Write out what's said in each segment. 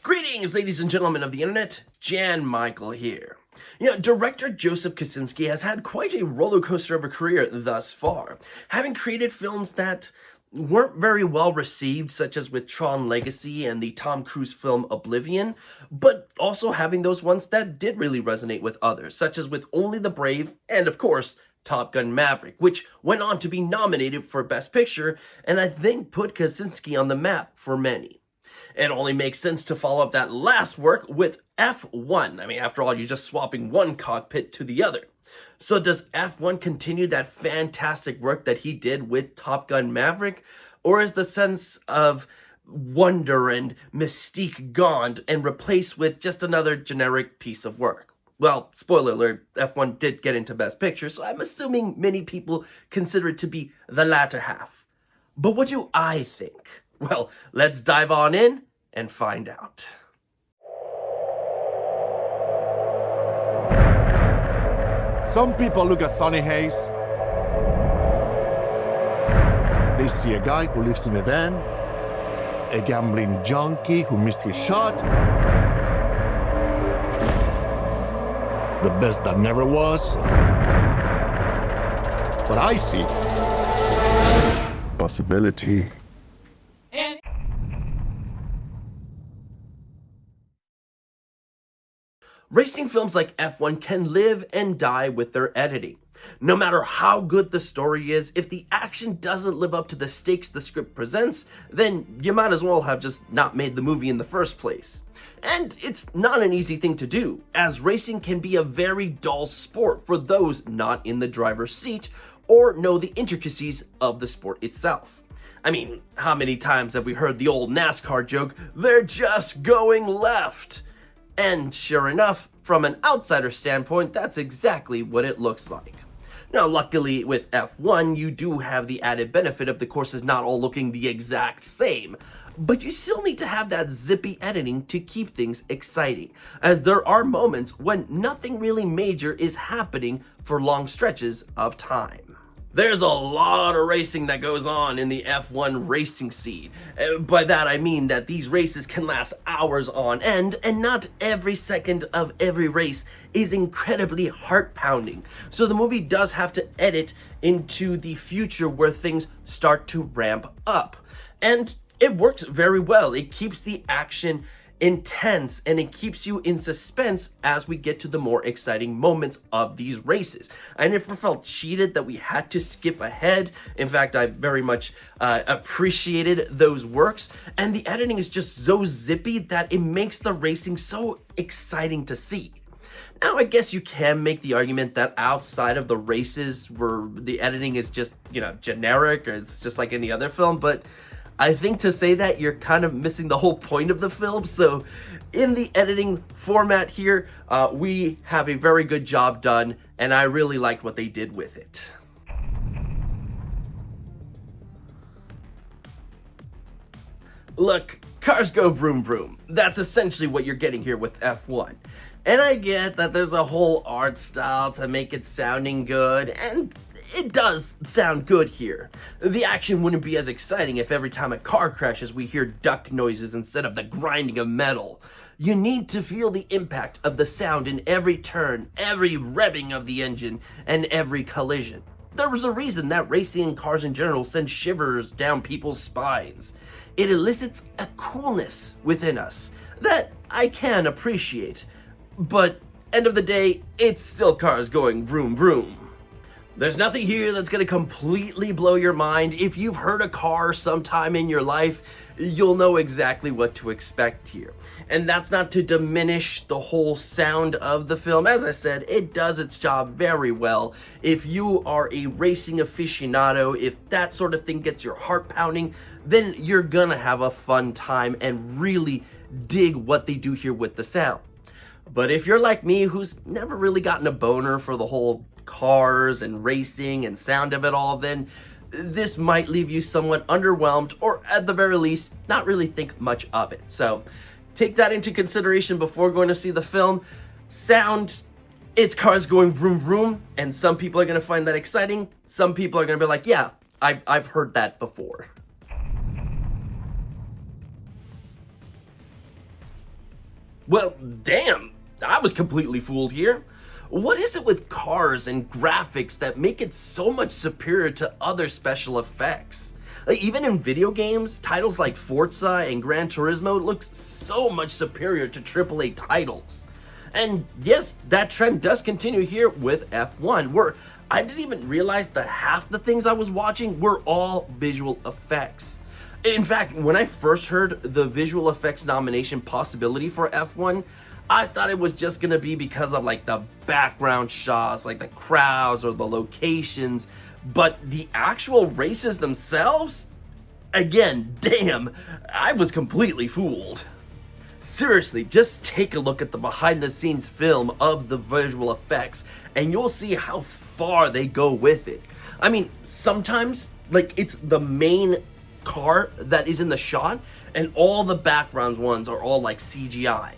Greetings, ladies and gentlemen of the internet, Jan Michael here. Director Joseph Kosinski has had quite a roller coaster of a career thus far, having created films that weren't very well received, such as with Tron Legacy and the Tom Cruise film Oblivion, but also having those ones that did really resonate with others, such as with Only the Brave and, of course, Top Gun Maverick, which went on to be nominated for Best Picture, and I think put Kosinski on the map for many. It only makes sense to follow up that last work with F1. I mean, after all, you're just swapping one cockpit to the other. So does F1 continue that fantastic work that he did with Top Gun Maverick? Or is the sense of wonder and mystique gone and replaced with just another generic piece of work? Well, spoiler alert, F1 did get into Best Picture, so I'm assuming many people consider it to be the latter half. But what do I think? Well, let's dive on in and find out. Some people look at Sonny Hayes. They see a guy who lives in a van, a gambling junkie who missed his shot, the best that never was. But I see possibility. Racing films like F1 can live and die with their editing. No matter how good the story is, if the action doesn't live up to the stakes the script presents, then you might as well have just not made the movie in the first place. And it's not an easy thing to do, as racing can be a very dull sport for those not in the driver's seat or know the intricacies of the sport itself. I mean, how many times have we heard the old NASCAR joke, "They're just going left"? And sure enough, from an outsider standpoint, that's exactly what it looks like. Now, luckily with F1, you do have the added benefit of the courses not all looking the exact same, but you still need to have that zippy editing to keep things exciting, as there are moments when nothing really major is happening for long stretches of time. There's a lot of racing that goes on in the F1 racing scene. By that I mean that these races can last hours on end, and not every second of every race is incredibly heart-pounding. So the movie does have to edit into the future where things start to ramp up. And it works very well. It keeps the action intense and it keeps you in suspense as we get to the more exciting moments of these races. I never felt cheated that we had to skip ahead. In fact, I very much appreciated those works, and the editing is just so zippy that it makes the racing so exciting to see. Now, I guess you can make the argument that outside of the races where the editing is just, generic, or it's just like any other film, but I think to say that, you're kind of missing the whole point of the film. So in the editing format here, we have a very good job done, and I really liked what they did with it. Look, cars go vroom vroom. That's essentially what you're getting here with F1. And I get that there's a whole art style to make it sounding good, and it does sound good here. The action wouldn't be as exciting if every time a car crashes we hear duck noises instead of the grinding of metal. You need to feel the impact of the sound in every turn, every revving of the engine, and every collision. There was a reason that racing and cars in general send shivers down people's spines. It elicits a coolness within us that I can appreciate. But end of the day, it's still cars going vroom vroom. There's nothing here that's going to completely blow your mind. If you've heard a car sometime in your life, you'll know exactly what to expect here. And that's not to diminish the whole sound of the film. As I said, it does its job very well. If you are a racing aficionado, if that sort of thing gets your heart pounding, then you're gonna have a fun time and really dig what they do here with the sound. But if you're like me, who's never really gotten a boner for the whole cars and racing and sound of it all, then this might leave you somewhat underwhelmed, or at the very least, not really think much of it. So take that into consideration before going to see the film. Sound, it's cars going vroom vroom, and some people are going to find that exciting. Some people are going to be like, yeah, I've heard that before. Well, damn, I was completely fooled here. What is it with cars and graphics that make it so much superior to other special effects? Even in video games, titles like Forza and Gran Turismo look so much superior to AAA titles. And yes, that trend does continue here with F1, where I didn't even realize that half the things I was watching were all visual effects. In fact, when I first heard the visual effects nomination possibility for F1, I thought it was just gonna be because of like the background shots, like the crowds or the locations, but the actual races themselves? Again, damn, I was completely fooled. Seriously, just take a look at the behind the scenes film of the visual effects and you'll see how far they go with it. I mean, sometimes, like, it's the main car that is in the shot and all the background ones are all like CGI.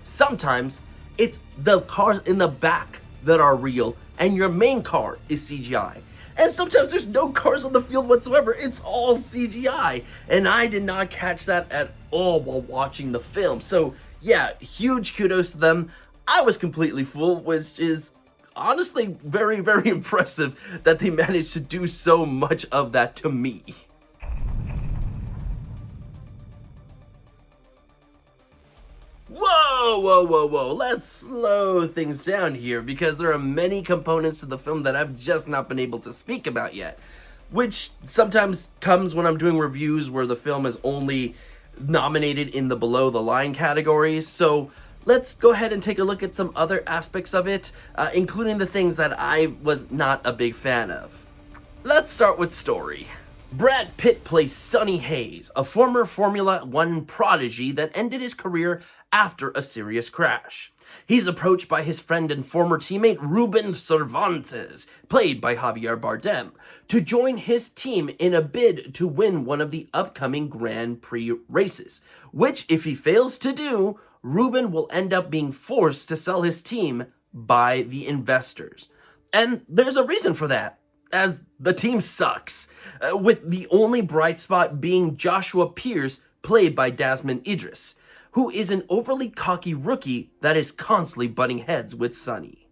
Sometimes it's the cars in the back that are real and your main car is CGI. And sometimes there's no cars on the field whatsoever, it's all CGI. And I did not catch that at all while watching the film. So yeah, huge kudos to them. I was completely fooled, which is honestly very, very impressive that they managed to do so much of that to me. Whoa, let's slow things down here because there are many components to the film that I've just not been able to speak about yet, which sometimes comes when I'm doing reviews where the film is only nominated in the below the line categories. So let's go ahead and take a look at some other aspects of it, including the things that I was not a big fan of. Let's start with story. Brad Pitt plays Sonny Hayes, a former Formula One prodigy that ended his career after a serious crash. He's approached by his friend and former teammate Ruben Cervantes, played by Javier Bardem, to join his team in a bid to win one of the upcoming Grand Prix races, which if he fails to do, Ruben will end up being forced to sell his team by the investors. And there's a reason for that, as the team sucks, with the only bright spot being Joshua Pearce, played by Damson Idris, who is an overly cocky rookie that is constantly butting heads with Sonny.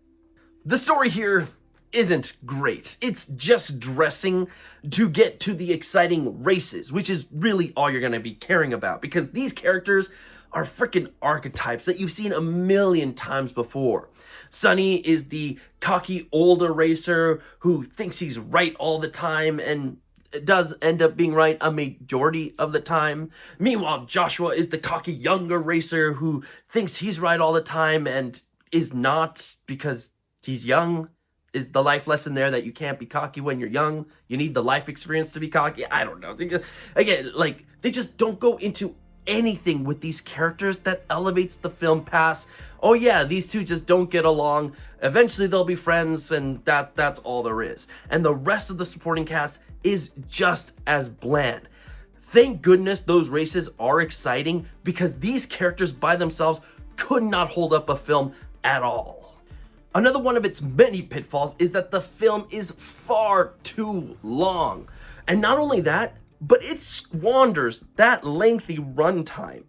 The story here isn't great. It's just dressing to get to the exciting races, which is really all you're going to be caring about, because these characters are freaking archetypes that you've seen a million times before. Sonny is the cocky older racer who thinks he's right all the time and does end up being right a majority of the time. Meanwhile, Joshua is the cocky younger racer who thinks he's right all the time and is not, because he's young. Is the life lesson there that you can't be cocky when you're young? You need the life experience to be cocky? I don't know. Again, like, they just don't go into anything with these characters that elevates the film past, oh yeah, these two just don't get along, eventually they'll be friends, and that's all there is. And the rest of the supporting cast is just as bland. Thank goodness those races are exciting, because these characters by themselves could not hold up a film at all. Another one of its many pitfalls is that the film is far too long. And not only that, but it squanders that lengthy runtime.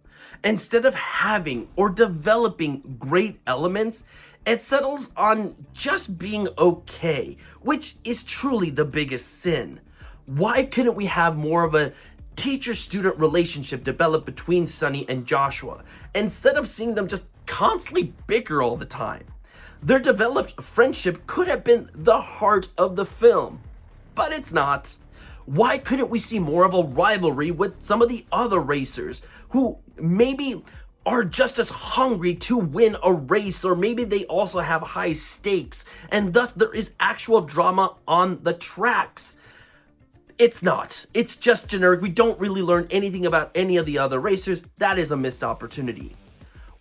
Instead of having or developing great elements, it settles on just being okay, which is truly the biggest sin. Why couldn't we have more of a teacher-student relationship develop between Sonny and Joshua, instead of seeing them just constantly bicker all the time? Their developed friendship could have been the heart of the film, but it's not. Why couldn't we see more of a rivalry with some of the other racers who maybe are just as hungry to win a race, or maybe they also have high stakes, and thus there is actual drama on the tracks? It's not. It's just generic. We don't really learn anything about any of the other racers. That is a missed opportunity.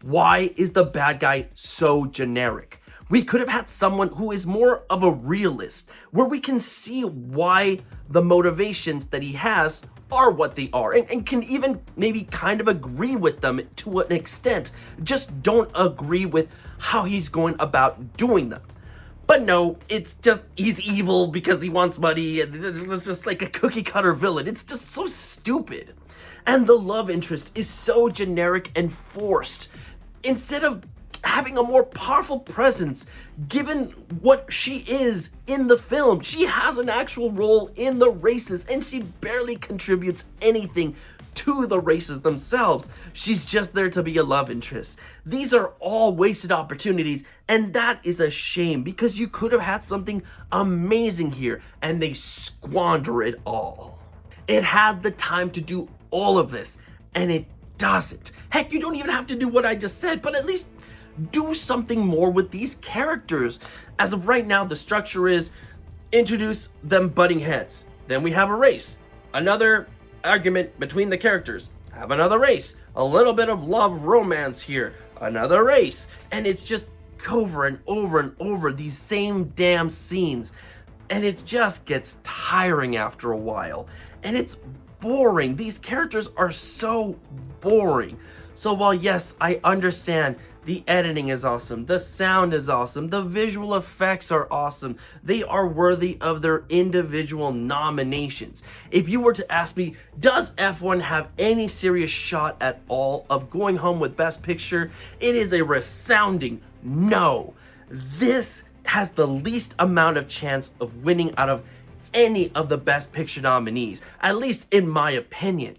Why is the bad guy so generic? We could have had someone who is more of a realist, where we can see why the motivations that he has are what they are, and can even maybe kind of agree with them to an extent, just don't agree with how he's going about doing them. But no, it's just, he's evil because he wants money, and it's just like a cookie cutter villain. It's just so stupid. And the love interest is so generic and forced. instead of having a more powerful presence, given what she is in the film. She has an actual role in the races, and she barely contributes anything to the races themselves. She's just there to be a love interest. These are all wasted opportunities, and that is a shame, because you could have had something amazing here, and they squander it all. It had the time to do all of this, and it doesn't. Heck, you don't even have to do what I just said, but at least do something more with these characters. As of right now, the structure is introduce them butting heads. Then we have a race. Another argument between the characters. Have another race. A little bit of love romance here. Another race. And it's just over and over and over these same damn scenes. And it just gets tiring after a while. And it's boring. These characters are so boring. So while yes, I understand the editing is awesome, the sound is awesome, the visual effects are awesome, they are worthy of their individual nominations. If you were to ask me, does F1 have any serious shot at all of going home with Best Picture? It is a resounding no. This has the least amount of chance of winning out of any of the Best Picture nominees, at least in my opinion.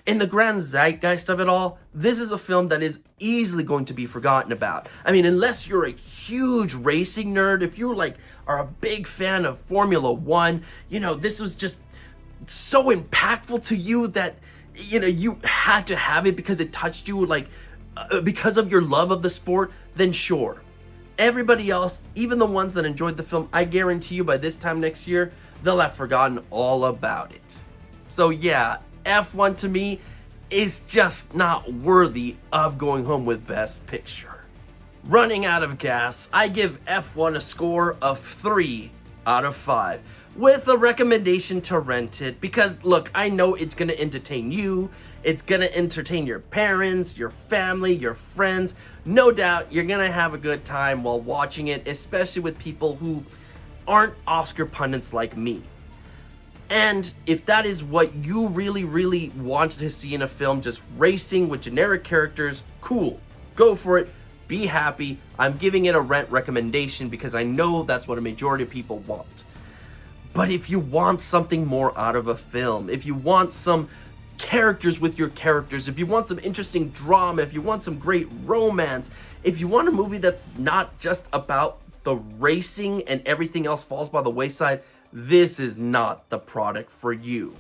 In the grand zeitgeist of it all, this is a film that is easily going to be forgotten about. I mean, unless you're a huge racing nerd, if you are a big fan of Formula One, this was just so impactful to you that, you had to have it because it touched you, because of your love of the sport, then sure. Everybody else, even the ones that enjoyed the film, I guarantee you by this time next year, they'll have forgotten all about it. So yeah, F1 to me is just not worthy of going home with Best Picture. Running out of gas, I give F1 a score of 3 out of 5 with a recommendation to rent it, because look, I know it's gonna entertain you, it's gonna entertain your parents, your family, your friends. No doubt you're gonna have a good time while watching it, especially with people who aren't Oscar pundits like me. And if that is what you really wanted to see in a film, just racing with generic characters, cool, go for it, be happy. I'm giving it a rent recommendation because I know that's what a majority of people want. But if you want something more out of a film, if you want some characters with your characters, if you want some interesting drama, if you want some great romance, if you want a movie that's not just about the racing and everything else falls by the wayside, this is not the product for you.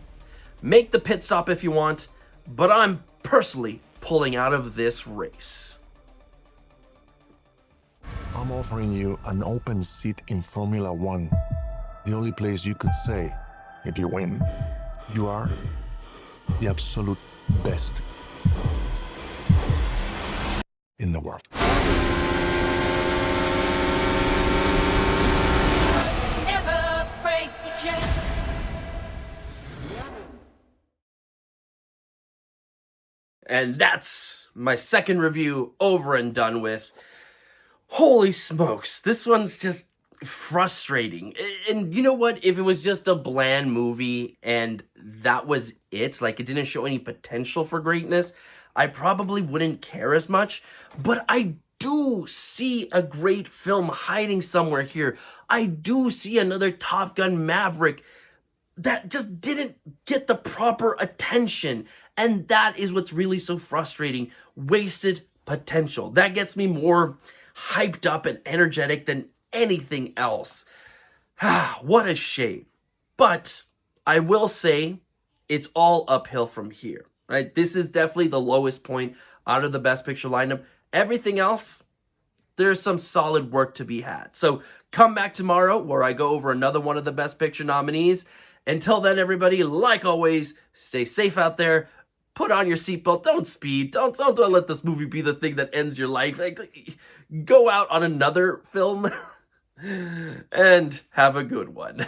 Make the pit stop if you want, but I'm personally pulling out of this race. I'm offering you an open seat in Formula One. The only place you could say, if you win, you are the absolute best in the world. And that's my second review over and done with. Holy smokes, this one's just frustrating. And you know what? If it was just a bland movie and that was it, it didn't show any potential for greatness, I probably wouldn't care as much. But I do see a great film hiding somewhere here. I do see another Top Gun Maverick that just didn't get the proper attention. And that is what's really so frustrating. Wasted potential. That gets me more hyped up and energetic than anything else. What a shame. But I will say it's all uphill from here, right? This is definitely the lowest point out of the Best Picture lineup. Everything else, there's some solid work to be had. So come back tomorrow where I go over another one of the Best Picture nominees. Until then, everybody, like always, stay safe out there. Put on your seatbelt. Don't speed. Don't let this movie be the thing that ends your life. Go out on another film and have a good one.